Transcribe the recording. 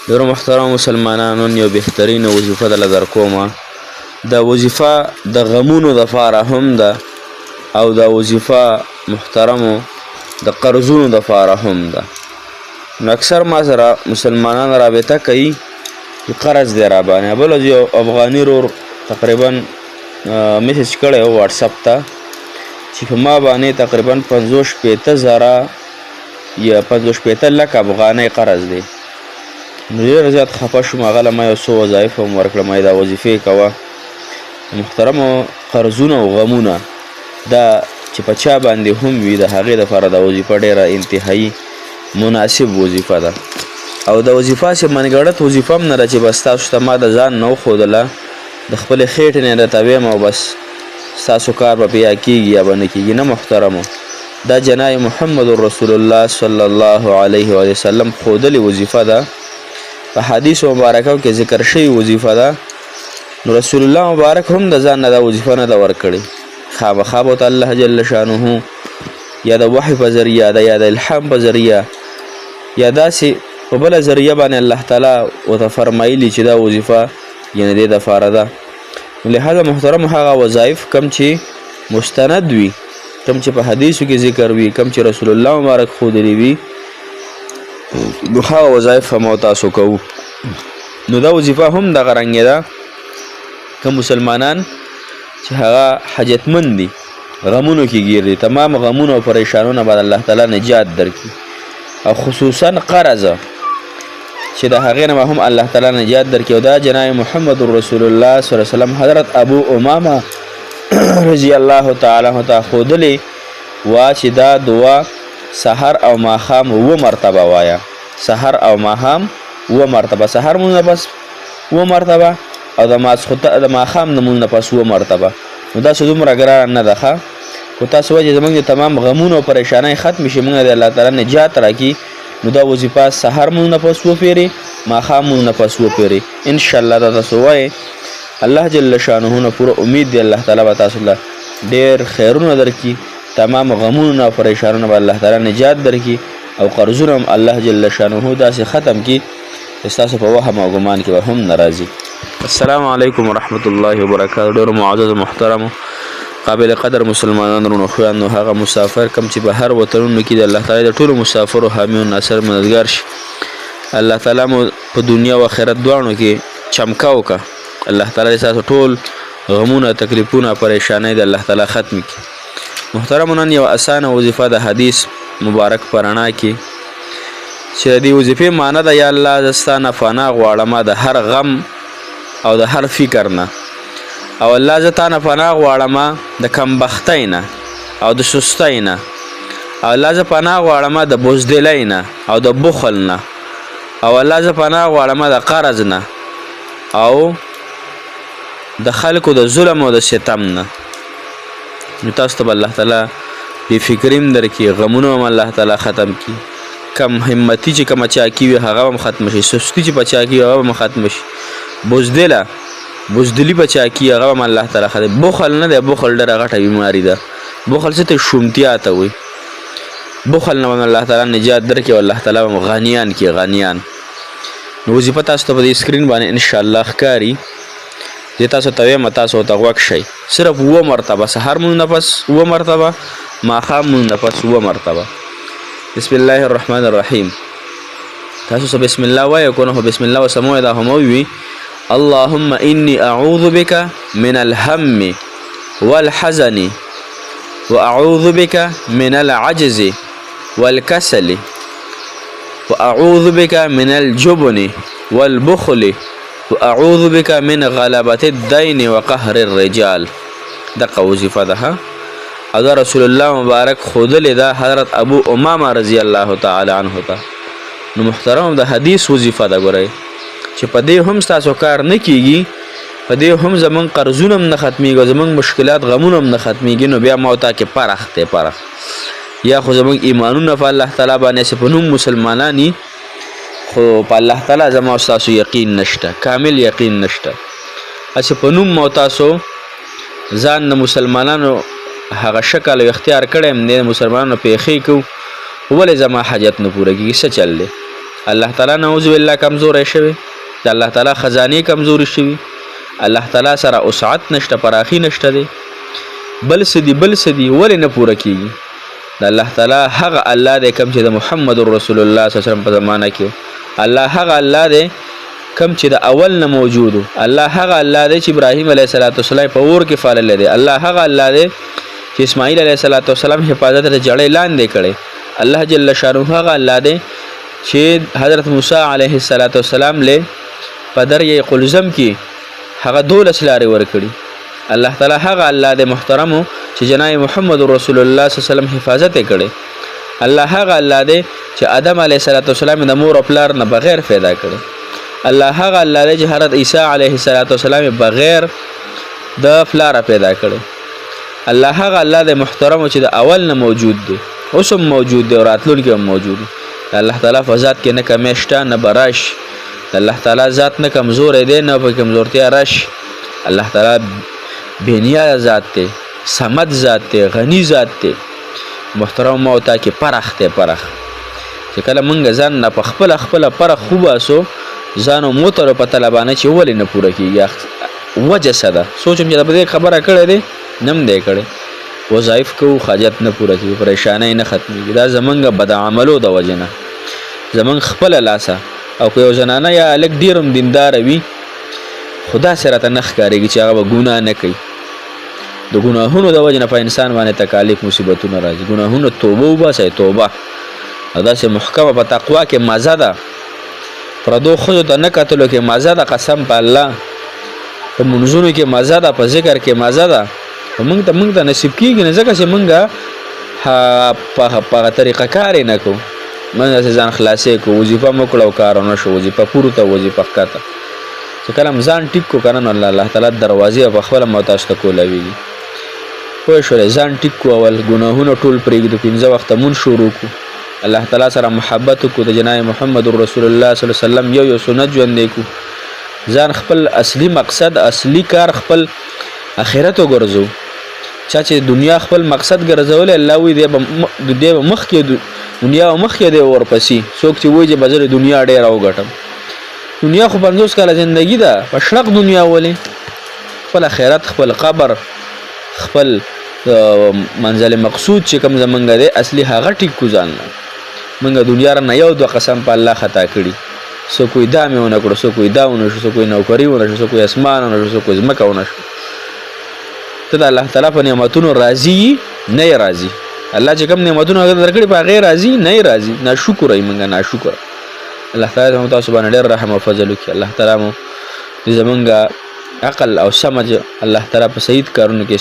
ډېرو محترم مسلمانانو یو بهترینه وظیفه دله در کومه. دا وظیفه د غمونو دپاره هم ده او دا وظیفه محترمو د قرضونو دپاره هم ده. نو اکثر ما سره مسلمانان رابطه کوي چې قرض دی راباندې. بل ورځ یو افغاني ورور تقریبا میسج کړی و واټساپ ته چې په ما باندې تقریبا 50-60 زره یا 50-60 لک افغانۍ قرض دی. نو ډېر زیات خفه شوم. هغه له ما یو څو وظایف هم ورکړه، ما یې دا وظیفې کوه. محترمو قرضونه او غمونه دا چې په چا باندې هم وي د هغې دپاره دا وظیفه ډېره انتهایي مناسب وظیفه ده. او دا وظیفه چې منګړت وظیفه هم نه ده چې بس تاسو ته ما د ځان نه وښودله، د خپلې خېټې نه درته ویم او بس ستاسو کار به په یا کېږي یا به نه کېږي. نه محترمو، دا جناب محمد رسول الله صلی الله علیه وسلم ښودلې وظیفه ده، په حدیثو مبارکو کې ذکر شوې وظیفه ده. نو رسول الله مبارک هم د ځان نه دا وظیفه نه ده ورکړې. خامخا به ورته الله جل شانه یا د وحی په ذریعه ده یا د الهام په ذریعه یا داسې په بله ذریعه باندې الله تعالی ورته فرمایلي چې دا وظیفه یعنې دې دپاره ده. لهذا محترم هغه وظایف کم چې مستند وي، کم چې په حدیثو کې ذکر وي، کم چې رسول الله مبارک ښودلي وي، نو هغه وظایف هم تاسو کوو. نو دا وظیفه هم دغه رنګې ده. که مسلمانان چې هغه حاجتمند دي، غمونو کې ګیر دي، تمام غمونو او پریشانونو باندې الله تعالی نجات درکړي، او خصوصا قرض چې د هغې نه هم الله تعالی نجات درکړي. او دا جناب محمد رسول الله صلی الله علیه وسلم حضرت ابو امامه رضی الله تعالی عنه ته ښودلې وه چې دا دعا سحر او ماښام 7 مرتبه وایه. سحر او ماښام 7 مرتبه، سحر مونځ نه پس 7 مرتبه او د ماښام د مونځ نه پس 7 مرتبه. نو داسې دومره ګرانه نه ده ښه. خو تاسو وایئ چې زموږ د تمام غمونو او پریشانۍ ختمې شي، موږ د الله تعالی نجات راکړي، نو دا وظیفه سحر مونځ نه پس وپېرئ، ماښام مونځ نه پس وپېرئ. انشاءالله دا تاسو وایئ، الله جل شانه نه پوره امید دی الله تعالی به تاسو له ډېر خیرونه درکړي، تمام غمونو او پریشانونو به الله تعالی نجات درکړي، او قرضونه هم الله جل شانه داسې ختم کړي چې ستاسو په وهم او ګمان کې به هم نه راځي. السلام علیکم ورحمت الله وبرکاته. ډېرو معزز محترمو قابل قدر مسلمانان رونو خویندو، هغه مسافر کم چې به هر وطنونو کې د الله تعالی د ټولو مسافرو حامی او ناصر مددګار شي. الله تعالی مو په دنیا او آخرت دواړو کې چمکا وکړه. الله تعالی ستاسو ټول غمونه، تکلیفونه، پریشانۍ د الله تعالی ختم کړي. محترمو، نن یو اسانه وظیفه د حدیث مبارک په رڼا کې چې د دې وظیفې معنی ده: یا الله زه ستا نه پناه غواړم د هر غم او د هر فکر نه، او الله زه تا نه پناه غواړم د کمبختۍ نه او د سستۍ نه، او الله زه پناه غواړم د بزدلۍ نه او د بخل نه، او الله زه پناه غواړم د قرض نه او د خلکو د ظلم او د ستم نه. نو تاسو ته به الله تعالی بې فکري هم درکړي، غمونه هم الله تعالی ختم کړي، کم همتي چې کومه چا کې وي هغه هم ختم شي، سستي چې په چا کې وي هغه هم ختم شي، بزدلي په چا کې هغه هم الله تعالی ختم. بخل نه دی، بخل ډېره غټه بیماري ده. بخل څه ته شومتیا ته وایي. بخل نه به الله تعالی نجات درکړي او الله تعالی به غنیان کړي، غنیان. نو وظیفه تاسو ته په دې سکرین باندې انشاءالله ښکاري. زه تاسو ته وایم تاسو ورته غوږ شئ. صرف 7 مرتبه سحر مونځ نه پس 7 مرتبه، ماښام مونځ نه پس 7 مرتبه. بسم الله الرحمن الرحیم. تاسو سه بسم الله وایئ، که نه خو بسم الله وسموی دا هم ووي: اللهم إني أعوذ بك من الهم والحزن وأعوذ بك من العجز والكسل وأعوذ بك من الجبن والبخل وأعوذ بك من غلبة الدين وقهر الرجال. دقه وظیفه ده. او دا رسول الله مبارک ښودلې ده حضرت ابو امامه رضی الله تعالی عنه ته. نو محترم د حدیث وظیفه ده. ګورئ چې په دې هم ستاسو کار نه کیږي، په دې هم زمونږ قرضونه هم نه ختمیږي، زمونږ مشکلات غمونه هم نه ختمیږي، نو بیا ما ورته کې پرخ دی پرخ. یا خو زمونږ ایمانونه په الله تعالی باندې چې په نوم مسلمانان خو په الله تعالی زما او ستاسو یقین نشته، کامل یقین نشته. چې په نوم ما تاسو ځان د مسلمانانو هغه شکل او اختیار کړی م د مسلمانانو پیښې کوو، ولې زما حاجت نه پوره کېږي؟ څه چل دی؟ الله تعالی نعوذ بالله کمزور شوی د الله تعالی خزانه کمزوري شوی الله تعالی سره وسعت نشته پراخي نشته دی بل سدي ولې نه پوره کیږي د الله تعالی هغه الله دی کم چې د محمد رسول الله صلی الله علیه وسلم په زمانه کې الله هغه الله دی کم چې د اول نه موجودو الله هغه الله دی چې ابراهیم علیه السلام په اور کې فالل دی الله هغه الله دی چې اسماعیل علیه السلام حفاظت د جړې لاندې کړي الله جل شانه هغه الله دی چې حضرت موسی علیه السلام له په دریای قلزم کې هغه 12 لارې ورکړي الله تعالی هغه الله دی محترمو چې جناب محمد رسول الله صلی الله علیه وسلم حفاظت کړي الله هغه الله دی چې آدم علیه السلام د مور او پلار نه بغیر پیدا کړي الله هغه الله دی چې حضرت عیسی علیه السلام بغیر د پلار پیدا کړي الله هغه الله دی محترمو چې د اول نه موجود دی اوس هم موجود دی او راتلونکي هم موجود دی الله تعالی په ذات کې نه کمی شته نه براش الله تعالی ذات نه کمزور دی نه په کمزورتیا رش الله تعالی بینیا ذات دی صمد ذات دی غنی ذات دی محترم موتا کې پرخ دی پرخ چې کله مونږ ځان نه په خپل پرخ خو باسو ځانو موتر په طلبانه چې ولې نه پوره کیږي وجه صدا سوچم چې د دې خبره کړې دی نم دی کړې وظایف کو حاجت نه پوره کیږي پریشانای نه ختمي دا زمونږ بد عملو د وجنه زمونږ خپل لاسه او یو زنانه یا الک ډیرم دیندار وي خدا سره ته نخ کاریږي چې هغه ګناه نه کوي د ګناهونو د وجنه په انسان باندې تکالیف مصیبتونه راځي ګناهونو توبه وباسي توبه ادا سه محکمه په تقوا کې مزه ده پردو خود ته نه کتلو کې مزه ده قسم په الله په منځونو کې مزه ده په ذکر کې مزه ده موږ ته نصیب کیږي نه ځکه چې موږ په طریقه کار نه کوو موږ ځان خلاصې کو وظیفه مو کړو کارونه شو وظیفه پوره ته وظیفه کاته چې کلم ځان ټیک کو کنه الله تعالی دروازې په خپل موتاش ته کولوي پوه شو ځان ټیک کو اول ګناهونه ټول پرېږدو 15 وخت مون شروع کو الله تعالی سره محبت کو د جناب محمد رسول الله صلی الله علیه وسلم یو سنت ژوندې کو ځان خپل اصلي مقصد اصلي کار خپل اخرت وګرځو چې دنیا خپل مقصد ګرځول الله وي د مخ کې دنیا مخ کې دی ورپسې څوک چې وایي چې بازار دنیا ډېر راوګټم دنیا خو 50 کاله ژوندۍ ده په شرق دنیا ولې خپل آخرت خپل قبر خپل منزل مقصود چې کوم زمونږ دی اصلي هغه ټیک کو ځان مونږ دنیا را نه یو دوه قسم په الله خطا کړي سو کوئی دا مې ونه کړو سو کوئی دا ونه شو سو کوئی نوکری ونه شو سو کوئی اسمان ونه شو سو کوئی ځمکه ونه شو ته د الله تعالی په نعمتونو راضي نه راضي الله چې کوم نعمتونه درکړي په غیر راضي نه راضي ناشکر ای مونږ ناشکر الله تعالی مو تاسو باندې ډېر رحم او فضل وکړي الله تعالی مو زمونږ عقل او سمج الله تعالی په صحیح کارونو کې